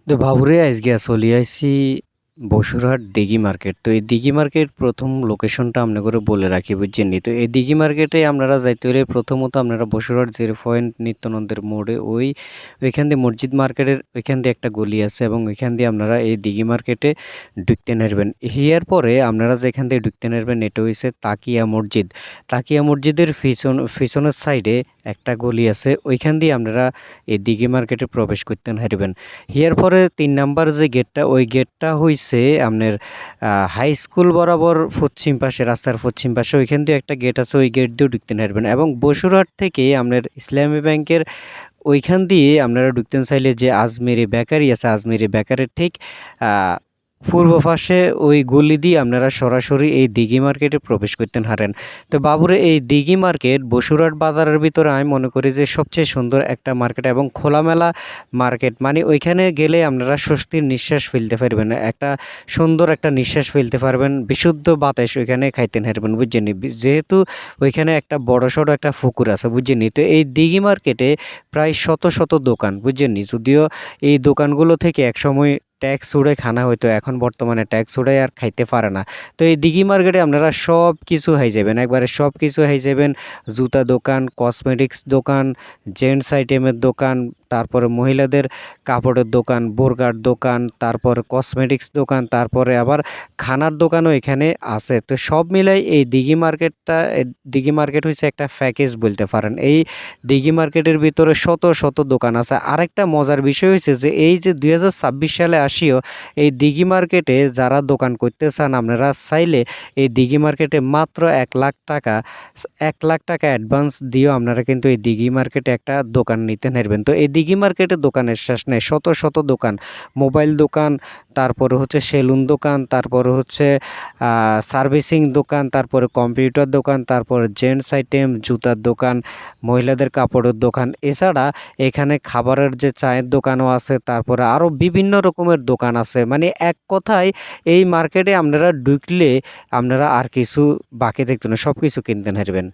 তো বাবুরে আজকে চলি আইছি বসুরহাট দিঘি মার্কেট। তো এই দিঘি মার্কেট প্রথম লোকেশনটা আপনি করে বলে রাখি, বুঝছেন নি? তো এই দিঘি মার্কেটে আপনারা যাইতে হলে প্রথমত আপনারা বসুরহাট 0 পয়েন্ট নিত্যানন্দের মোড়ে ওইখান দিয়ে মসজিদ মার্কেটের ওইখান দিয়ে একটা গলি আছে এবং ওইখান দিয়ে আপনারা এই দিঘি মার্কেটে ঢুকতে নেরবেন। হিয়ার পরে আপনারা যেখান দিয়ে ঢুকতে নেরবেন এটা হইছে তাকিয়া মসজিদ। তাকিয়া মসজিদের পিছনের সাইডে একটা গলি আছে, ওইখান দিয়ে আপনারা এই দিঘি মার্কেটে প্রবেশ করতে হারবেন। হিয়ার পরে ৩ নাম্বার যে গেটটা, ওই গেটটা হইছে আপনার হাই স্কুল বরাবর পশ্চিম পাশে, রাস্তার পশ্চিম পাশে ওইখান দিয়ে একটা গেট আছে, ওই গেট দিয়েও ঢুকতে পারবেন। এবং বসুরহাট থেকে আপনার ইসলামী ব্যাংকের ওইখান দিয়ে আপনারা ঢুকতেন চাইলে যে আজমেরি বেকারি আছে, আজমেরি বেকারির ঠিক পূর্ব পাশে ওই গলি দিয়ে আপনারা সরাসরি এই দিঘি মার্কেটে প্রবেশ করতেন হারেন। তো বাবুরে এই দিঘি মার্কেট বসুরহাট বাজারের ভিতরে আমি মনে করি যে সবচেয়ে সুন্দর একটা মার্কেট এবং খোলামেলা মার্কেট। মানে ওইখানে গেলে আপনারা স্বস্তির নিঃশ্বাস ফেলতে পারবেন, একটা সুন্দর একটা নিঃশ্বাস ফেলতে পারবেন, বিশুদ্ধ বাতাস ওইখানে খাইতে পারবেন, বুঝছেন? যেহেতু ওইখানে একটা বড় সড়ো একটা পুকুর আছে, বুঝছেন? তো এই দিঘি মার্কেটে প্রায় শত শত দোকান, বুঝছেন? যদিও এই দোকানগুলো থেকে একসময় ট্যাক্স উড়ে খানা হইতো, এখন বর্তমানে ট্যাক্স উড়ে আর খাইতে পারে না। তো এই দিঘি মার্কেটে আপনারা সব কিছু হয়ে যাবেন, একবারে সব কিছু হয়ে যাবেন। জুতা দোকান, কসমেটিক্স দোকান, জেন্টস আইটেমের দোকান, তারপরে মহিলাদের কাপড়ের দোকান, বোরকার দোকান, তারপর কসমেটিক্স দোকান, তারপরে আবার খানার দোকানও এখানে আছে। তো সব মিলাই এই দিঘি মার্কেট হচ্ছে একটা প্যাকেজ বলতে পারেন। এই দিঘি মার্কেটের ভিতরে শত শত দোকান আছে। আরেকটা মজার বিষয় হয়েছে যে এই যে 2026 সালে আসিও এই দিঘি মার্কেটে যারা দোকান করতে চান, আপনারা চাইলে এই দিঘি মার্কেটে মাত্র 1 লাখ টাকা অ্যাডভান্স দিয়েও আপনারা কিন্তু এই দিঘি মার্কেটে একটা দোকান নিতে পারবেন। তো এই দিঘি মার্কেটে দোকানের শেষ নেই, শত শত দোকান, মোবাইল দোকান, তারপরে হচ্ছে সেলুন দোকান, তারপরে হচ্ছে সার্ভিসিং দোকান, তারপরে কম্পিউটার দোকান, তারপরে জেন্টস আইটেম, জুতার দোকান, মহিলাদের কাপড়ের দোকান। এছাড়া এখানে খাবারের যে চায়ের দোকানও আছে, তারপরে আরও বিভিন্ন রকমের দোকান আছে। মানে এক কথায় এই মার্কেটে আপনারা ঢুকলে আপনারা আর কিছু বাকি দেখতে না, সব কিছু কিনতে পারবেন।